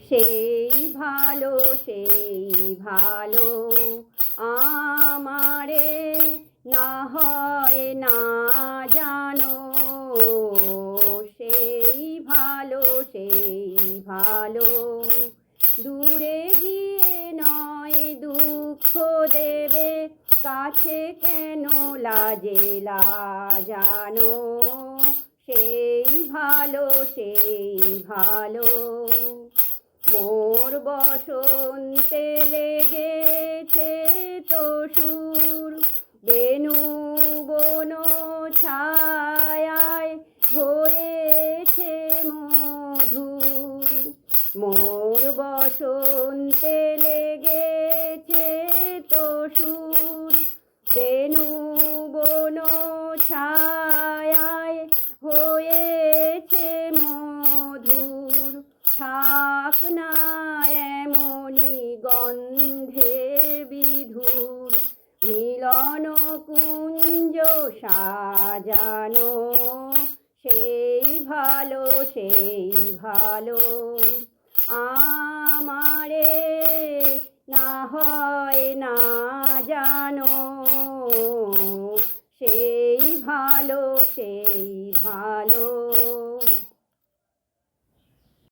সেই ভালো সেই ভালো আমারে না হয় না জানো, সেই ভালো সেই ভালো দূরে গিয়ে নয় দুঃখ দেবে, কাছে কেন লাজে লাজানো, সেই ভালো সেই ভালো। মোর বসন্তে লেগেছে তো সুর, বেনু বন ছায়ায় হয়েছে মধুর। মোর বসন্তে লেগেছে তো সুর, বেনু বন ছায়ায় হয়েছে মধুর। থাক না এমনি গন্ধে বিধুর, মিলন কুঞ্জ সাজানো, সেই ভালো সেই ভালো আমারে না হয় না জানো, সেই ভালো সেই ভালো।